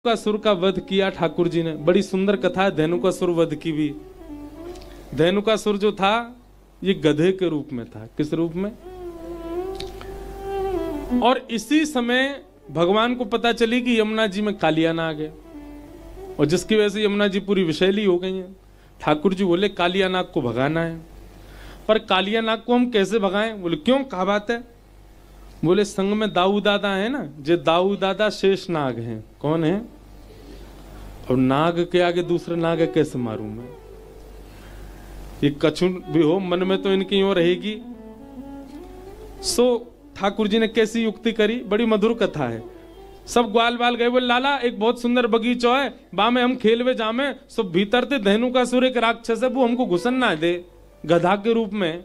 धेनुकासुर का वध किया ठाकुर जी ने। बड़ी सुंदर कथा है धेनुकासुर वध की भी। धेनुकासुर जो था ये गधे के रूप में था। किस रूप में? और इसी समय भगवान को पता चली कि यमुना जी में कालिया नाग है, और जिसकी वजह से यमुना जी पूरी विषैली हो गई है। ठाकुर जी बोले कालिया नाग को भगाना है, पर कालिया नाग को हम कैसे भगाएं? बोले क्यों, क्या बात है? बोले संग में दाऊ दादा है ना, जे दाऊ दादा शेष नाग हैं। कौन है? और नाग के आगे दूसरे नाग है, कैसे मारूं मैं? ये कछु भी हो मन में तो इनकी यूं रहेगी। सो ठाकुर जी ने कैसी युक्ति करी, बड़ी मधुर कथा है। सब ग्वाल बाल गए, बोले लाला एक बहुत सुंदर बगीचो है, बा में हम खेलवे जामे। सो भीतर ते धेनुकासुर एक राक्षस है, वो हमको घुसन ना दे गधा के रूप में।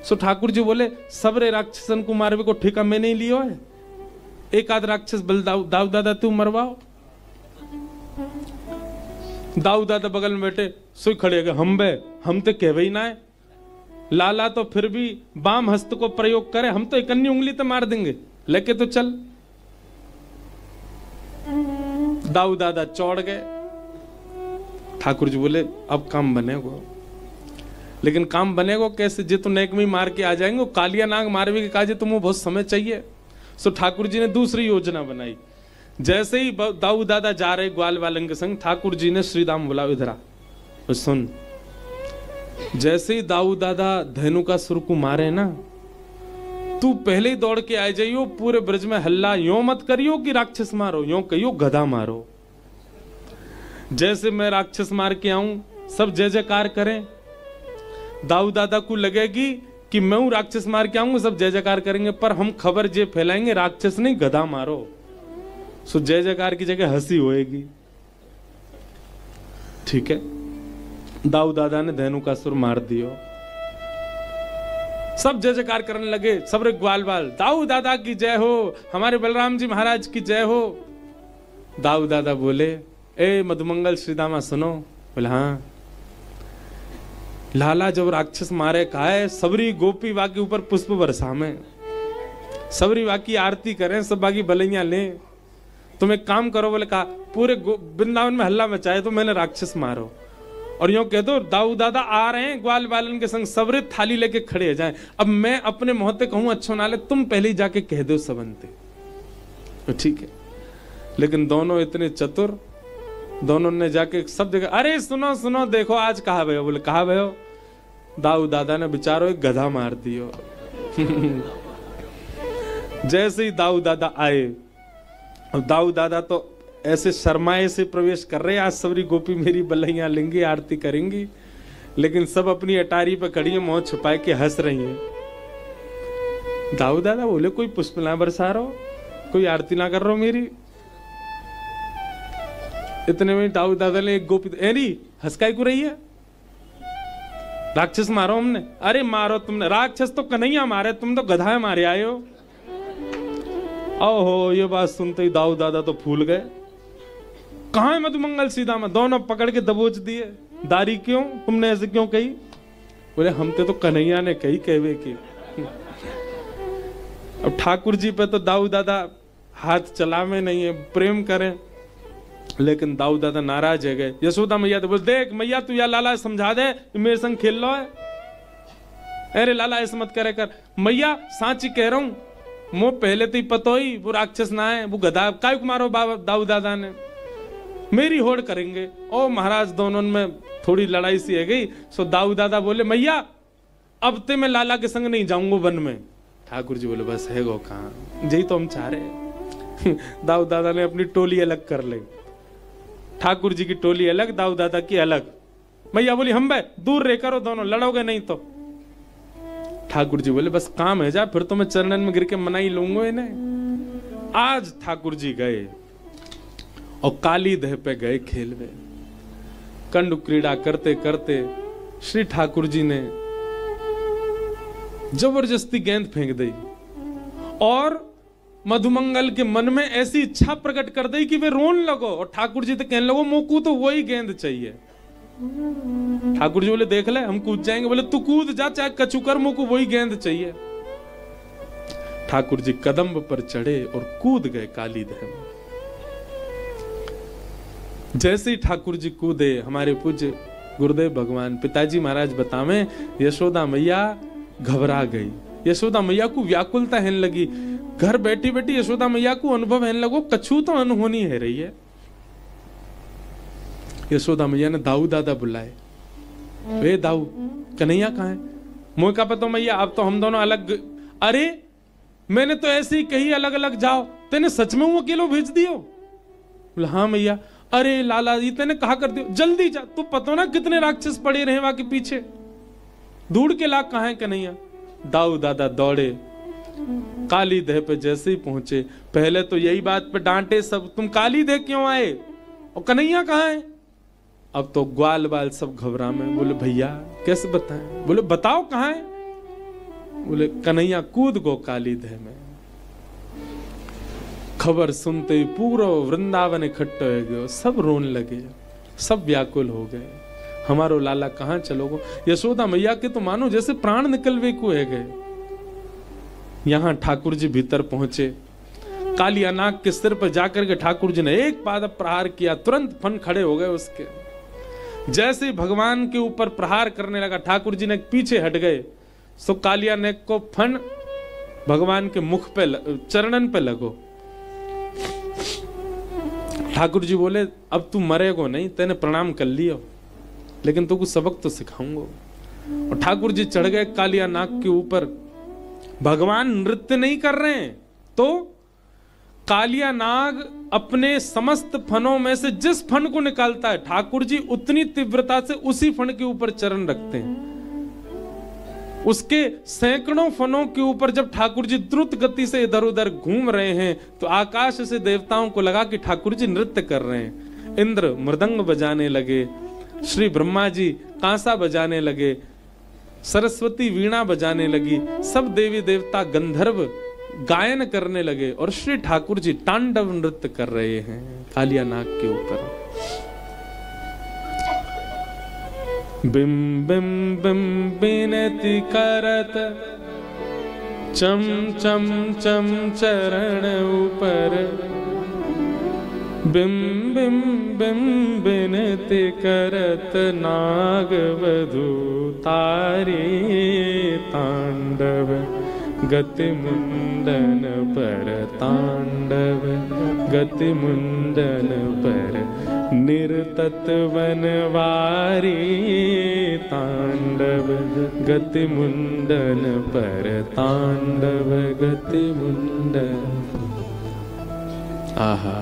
सो ठाकुर जी बोले सबरे राक्षसन को मारवे को ठेका मैं नहीं लियो है, एक आध राक्षस बल दाऊ दादा तू मरवाओ। दाऊ दादा बगल में बैठे सोई खड़े गए, हम तो कहवे ही ना है। लाला तो फिर भी बाम हस्त को प्रयोग करे, हम तो एक अन्य उंगली तो मार देंगे, लेके तो चल। दाऊ दादा चौड़ गए। ठाकुर जी बोले अब काम बनेगा, लेकिन काम बनेगा कैसे? जे तो नेक में मार के आ जाएंगे, कालिया नाग मारवे के काजे तुम्हें बहुत समय चाहिए। सो ठाकुर जी ने दूसरी योजना बनाई। जैसे ही दाऊ दादा जा रहे ग्वाल वालन के संग, ठाकुर जी ने श्री राम बोला इधर आ सुन। जैसे ही दाऊ दादा धेनुकासुर को मारे ना, तू पहले ही दौड़ के आ जाइयो, पूरे ब्रज में हल्ला यो मत करियो कि राक्षस मारो, यो कहियो गधा मारो। जैसे मैं राक्षस मार के आऊं सब जय जयकार करें। दाऊ दादा को लगेगी कि मैं हूं राक्षस मार के आऊंगा, सब जय जयकार करेंगे, पर हम खबर जे फैलाएंगे राक्षस नहीं गधा मारो। सो जय जयकार की जगह हंसी होएगी। ठीक है, दाऊ दादा ने धेनुकासुर मार दियो। सब जय जयकार करने लगे, सब रे ग्वाल बाल दाऊ दादा की जय हो, हमारे बलराम जी महाराज की जय हो। दाऊ दादा बोले ए मधुमंगल श्रीदामा सुनो। बोले हाँ। लाला जब राक्षस मारे का है, सबरी गोपी वाकी ऊपर पुष्प बरसा में, सबरी वाकी आरती करें, सब बाकी बलैया लें। तुम एक काम करो, बोले कहा पूरे वृंदावन में हल्ला मचाए तो मैंने राक्षस मारो, और यूं कह दो दाऊ दादा आ रहे हैं ग्वाल बालन के संग, सबरे थाली लेके खड़े हो जाएं। अब मैं अपने मोहते कहूं अच्छो नाले, तुम पहले ही जाके कह दो सबनते, तो ठीक है। लेकिन दोनों इतने चतुर, दोनों ने जाके सब जगह अरे सुनो सुनो देखो आज कहा भयो। बोले कहा भयो? दाऊ दादा ने बेचारो एक गधा मार दियो। जैसे ही दाऊ दादा आए, और दाऊ दादा तो ऐसे शर्माए से प्रवेश कर रहे, आज सबरी गोपी मेरी बलैया लेंगी, आरती करेंगी, लेकिन सब अपनी अटारी पे खड़ी है, मुंह छुपाए के हंस रही है। दाऊ दादा बोले कोई पुष्प ना बरसा रहो, कोई आरती ना कर रहा मेरी। इतने में दाऊ दादा ने एक गोपी एरी हंसकाई को रही है, राक्षस मारो हमने। अरे मारो तुमने, राक्षस तो कन्हैया मारे, तुम तो गधा मारे आए हो। ओहो, ये बात सुनते ही दाऊ दादा तो फूल गए। कहां है मधुमंगल सीधामा? दोनों पकड़ के दबोच दिए। दारी क्यों, तुमने ऐसे क्यों कही? बोले हमते तो कन्हैया ने कही कहवे की। अब ठाकुर जी पे तो दाऊ दादा हाथ चलावे नहीं है, प्रेम करें, लेकिन दाऊ दादा नाराज है गए। यशोदा मैया तो बोले देख मैया तू या लाला समझा दे, मेरे संग खेल लो है। अरे लाला ऐसे मत करे कर। मैया सांची कह रहा हूं, मो पहले तो ही पतो ही वो राक्षस ना है, वो गधा काय को मारो दाऊ दादा ने, मेरी होड़ करेंगे। ओ महाराज दोनों में थोड़ी लड़ाई सी है गई। सो दाऊ दादा बोले मैया अब ते मैं लाला के संग नहीं जाऊंगा वन में। ठाकुर जी बोले बस है गो कहाँ, यही तो हम चाह रहे। दाऊ दादा ने अपनी टोली अलग कर ली, ठाकुर जी की टोली अलग, दाऊ दादा की अलग। मैया बोली हम बे दूर रह करो, दोनों लड़ोगे नहीं तो। ठाकुर जी बोले बस काम है जा, फिर तो मैं चरणन में गिर के मना ही लूंगा इन्हें। आज ठाकुर जी गए और काली दह पे गए खेलवे। कंडु क्रीड़ा करते करते श्री ठाकुर जी ने जबरदस्ती गेंद फेंक दी, और मधुमंगल के मन में ऐसी इच्छा प्रकट कर दी कि वे रोन लगो, और ठाकुर जी तो कहने लगो मोकू तो वही गेंद चाहिए। ठाकुर जी बोले देख ले हम कूद जाएंगे। बोले तू कूद जा चाहे कछु कर, मोकू वही गेंद चाहिए। ठाकुर जी कदम पर चढ़े और कूद गए काली दह में। जैसे ही ठाकुर जी कूदे, हमारे पूज्य गुरुदेव भगवान पिताजी महाराज बतावे, यशोदा मैया घबरा गई। यशोदा मैया को व्याकुलता होने लगी। घर बैठी बैठी यशोदा मैया को अनुभव होने लगो कछु तो अनहोनी है रही है। यशोदा मैया ने दाऊ दादा बुलाए। वे दाऊ, कन्हैया कहाँ है? मुझे का पता मैया, अब तो हम दोनों अलग। अरे मैंने तो ऐसे ही कही अलग अलग जाओ, तेने सच में वो अकेलो भेज दियो? बोला हाँ मैया। अरे लाला जी तेने कहा कर दियो, जल्दी जा, तू पता ना कितने राक्षस पड़े रहे वहां के पीछे, ढूंढ के ला कहाँ है कन्हैया। दाऊ दादा दौड़े, काली देह पे जैसे ही पहुंचे, पहले तो यही बात पे डांटे सब, तुम काली देह क्यों आए और कन्हैया कहाँ है? अब तो ग्वाल बाल सब घबरा में। बोले भैया कैसे बताएं? बोले बताओ कहाँ है? बोले कन्हैया कूद गो काली देह में। खबर सुनते ही पूरा वृंदावन इकट्ठा हो गयो, सब रोन लगे, सब व्याकुल हो गए, हमारो लाला कहाँ चलोगो। यशोदा मैया के तो मानो जैसे प्राण निकलवे को है गए। यहां ठाकुर जी भीतर पहुंचे, कालिया नाग के सिर पर जाकर के ठाकुर जी ने एक पाद प्रहार किया, तुरंत फन खड़े हो गए उसके। जैसे ही भगवान के ऊपर प्रहार करने लगा, ठाकुर जी ने पीछे हट गए, सो कालिया नाग को फन भगवान के मुख पे चरणन पे लगो। ठाकुर जी बोले अब तू मरेगो नहीं, तेने प्रणाम कर लियो, लेकिन तू कुछ सबक तो सिखाऊंगा। और ठाकुर जी चढ़ गए कालिया नाग के ऊपर। भगवान नृत्य नहीं कर रहे हैं, तो कालिया नाग अपने समस्त फनों में से जिस फन को निकालता है, ठाकुर जी उतनी तीव्रता से उसी फन के ऊपर चरण रखते हैं। उसके सैकड़ों फनों के ऊपर जब ठाकुर जी द्रुत गति से इधर उधर घूम रहे हैं, तो आकाश से देवताओं को लगा कि ठाकुर जी नृत्य कर रहे हैं। इंद्र मृदंग बजाने लगे, श्री ब्रह्मा जी कांसा बजाने लगे, सरस्वती वीणा बजाने लगी, सब देवी देवता गंधर्व गायन करने लगे, और श्री ठाकुर जी तांडव नृत्य कर रहे हैं कालिया नाग के ऊपर। बिम बिम बिम बिनती करत चम चम चम चरण ऊपर, बिम बिम बिम बिनती करत नाग वधू तारे तांडव, गति मुंडन पर तांडव, गति मुंडन पर निरतत वनवारी तांडव, गति मुंडन पर तांडव, गति मुंडन। आहा,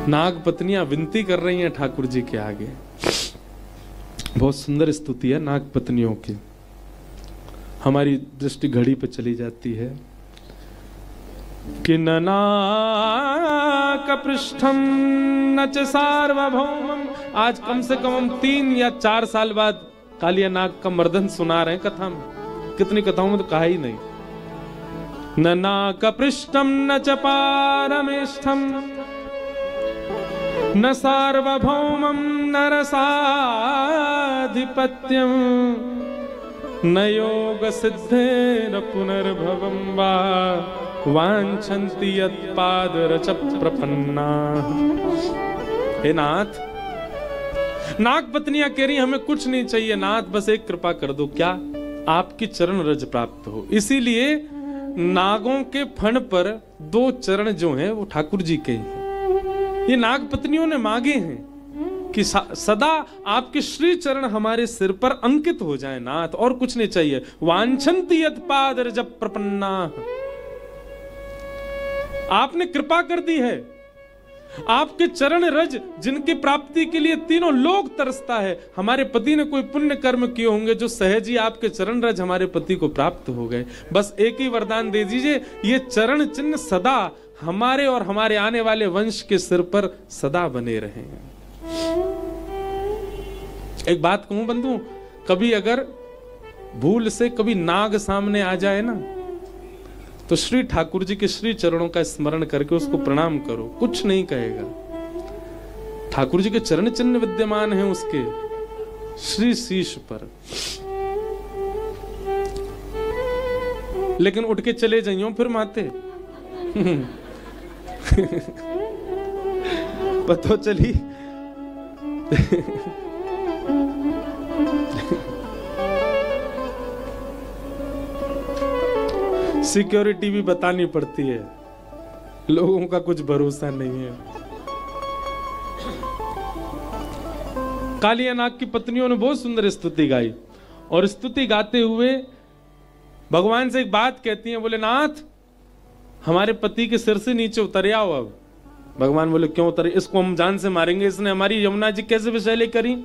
नाग पत्नियां विनती कर रही हैं ठाकुर जी के आगे। बहुत सुंदर स्तुति है नाग पत्नियों की। हमारी दृष्टि घड़ी पे चली जाती है कि ननाक पृष्ठम न च सार्वभौमम। आज कम से कम हम 3 या 4 साल बाद कालिया नाग का मर्दन सुना रहे हैं कथा में। कितनी कथाओं में तो कहा ही नहीं। ननाक पृष्ठम न च पारमेष्ठम, न सार्वभौमम न रसाधिपत्यम, न योग सिद्धेन पुनर्भवं वा वांछन्ति यत्पादरच प्रपन्ना। हे नाथ, नाग पत्नियां कह रही हमें कुछ नहीं चाहिए नाथ, बस एक कृपा कर दो, क्या आपकी चरण रज प्राप्त हो। इसीलिए नागों के फण पर 2 चरण जो हैं वो ठाकुर जी के हैं। ये नाग पत्नियों ने मांगे हैं कि सदा आपके श्री चरण हमारे सिर पर अंकित हो जाए नाथ, और कुछ नहीं चाहिए। वांछन्ति यत्पादरज प्रपन्ना, आपने कृपा कर दी है। आपके चरण रज जिनकी प्राप्ति के लिए तीनों लोग तरसता है। हमारे पति ने कोई पुण्य कर्म किए होंगे जो सहज ही आपके चरण रज हमारे पति को प्राप्त हो गए। बस एक ही वरदान दे दीजिए, ये चरण चिन्ह सदा हमारे और हमारे आने वाले वंश के सिर पर सदा बने रहें। एक बात कहूं बंधु, कभी अगर भूल से कभी नाग सामने आ जाए ना, तो श्री ठाकुर जी के श्री चरणों का स्मरण करके उसको प्रणाम करो, कुछ नहीं कहेगा। ठाकुर जी के चरण चिन्ह विद्यमान हैं उसके श्री शीश पर। लेकिन उठ के चले जाइयो फिर माते पतो चली सिक्योरिटी भी बतानी पड़ती है, लोगों का कुछ भरोसा नहीं है। कालिया नाग की पत्नियों ने बहुत सुंदर स्तुति गाई और स्तुति गाते हुए भगवान से एक बात कहती हैं, बोले नाथ हमारे पति के सिर से नीचे उतर आओ। अब भगवान बोले क्यों उतरे? इसको हम जान से मारेंगे, इसने हमारी यमुना जी कैसे विषैले करी।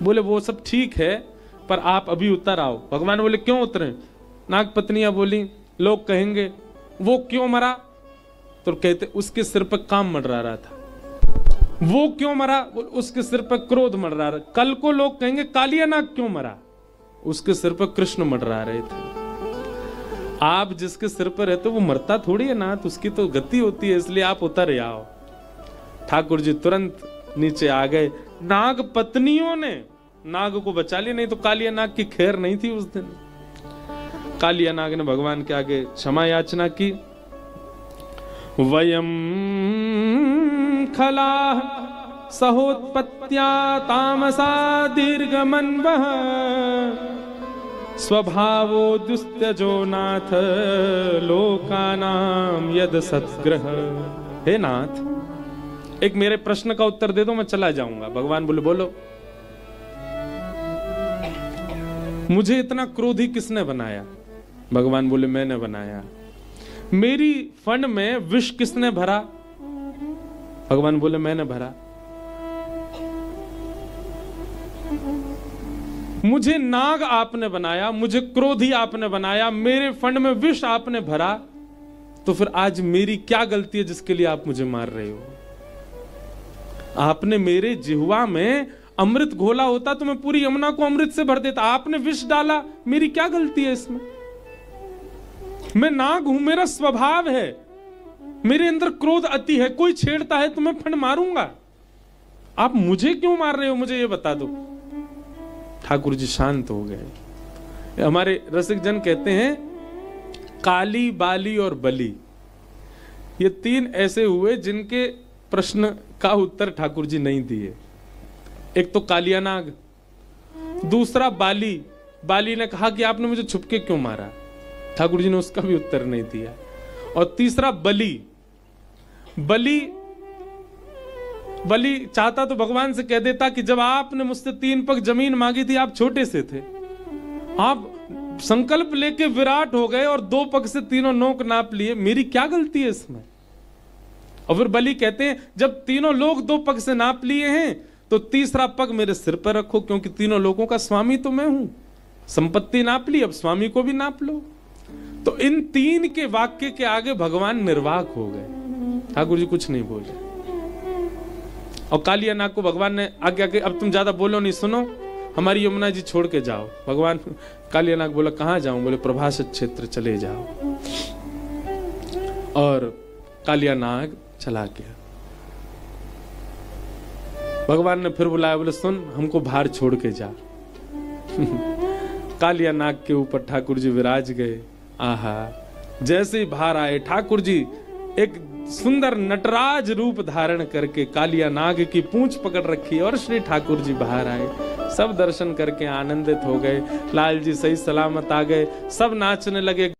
बोले वो सब ठीक है पर आप अभी उतर आओ। भगवान बोले क्यों उतरे? नाग पत्नियां बोली लोग कहेंगे वो क्यों मरा, तो कहते उसके सिर पर काम मंडरा रहा था। वो क्यों मरा? उसके सिर पर क्रोध मंडरा रहा। कल को लोग कहेंगे कालिया नाग क्यों मरा, उसके सिर पर कृष्ण मंडरा रहे थे। आप जिसके सिर पर रहते वो मरता थोड़ी है ना, तो उसकी तो गति होती है, इसलिए आप उतर आओ। ठाकुर जी तुरंत नीचे आ गए। नाग पत्नियों ने नाग को बचा लिया, नहीं तो कालिया नाग की खैर नहीं थी उस दिन। कालिया नाग ने भगवान के आगे क्षमा याचना की। वयम खला सहोत्पत्त्या तामसा दीर्घमन्वः स्वभावो दुस्त्यजो नाथ लोकानाम यद सद्ग्रह। हे नाथ, एक मेरे प्रश्न का उत्तर दे दो, मैं चला जाऊंगा। भगवान बोले बोलो। मुझे इतना क्रोधी किसने बनाया? भगवान बोले मैंने बनाया। मेरी फन में विष किसने भरा? भगवान बोले मैंने भरा। मुझे नाग आपने बनाया, मुझे क्रोधी आपने बनाया, मेरे फंड में विष आपने भरा, तो फिर आज मेरी क्या गलती है जिसके लिए आप मुझे मार रहे हो? आपने मेरे जिह्वा में अमृत घोला होता तो मैं पूरी यमुना को अमृत से भर देता। आपने विष डाला, मेरी क्या गलती है इसमें? मैं नाग हूं, मेरा स्वभाव है, मेरे अंदर क्रोध अति है। कोई छेड़ता है तो मैं फंड मारूंगा। आप मुझे क्यों मार रहे हो, मुझे ये बता दो। ठाकुर जी शांत हो गए। हमारे रसिक जन कहते हैं काली, बाली और बली, ये तीन ऐसे हुए जिनके प्रश्न का उत्तर ठाकुर जी नहीं दिए। एक तो कालिया नाग, दूसरा बाली। बाली ने कहा कि आपने मुझे छुपके क्यों मारा, ठाकुर जी ने उसका भी उत्तर नहीं दिया। और तीसरा बली। बली चाहता तो भगवान से कह देता कि जब आपने मुझसे 3 पग जमीन मांगी थी, आप छोटे से थे, आप संकल्प लेके विराट हो गए और 2 पग से तीनों नोक नाप लिए, मेरी क्या गलती है इसमें? और फिर बलि कहते हैं जब तीनों लोग 2 पग से नाप लिए हैं तो तीसरा पग मेरे सिर पर रखो, क्योंकि तीनों लोगों का स्वामी तो मैं हूं। संपत्ति नाप ली, अब स्वामी को भी नाप लो। तो इन 3 के वाक्य के आगे भगवान निर्वाक हो गए। ठाकुर जी कुछ नहीं बोले। और कालिया नाग को भगवान ने आज्ञा की अब तुम ज्यादा बोलो नहीं, सुनो, हमारी यमुना जी छोड़ के जाओ। भगवान कालिया नाग बोला कहां जाऊं? बोले प्रभाषित क्षेत्र चले जाओ। और कालिया नाग चला गया। भगवान ने फिर बुलाया, बोले सुन, हमको बाहर छोड़ के जा। कालिया नाग के ऊपर ठाकुर जी विराज गए। आहा, जैसे ही बाहर आए ठाकुर जी एक सुंदर नटराज रूप धारण करके कालिया नाग की पूंछ पकड़ रखी और श्री ठाकुर जी बाहर आए। सब दर्शन करके आनंदित हो गए। लाल जी सही सलामत आ गए, सब नाचने लगे।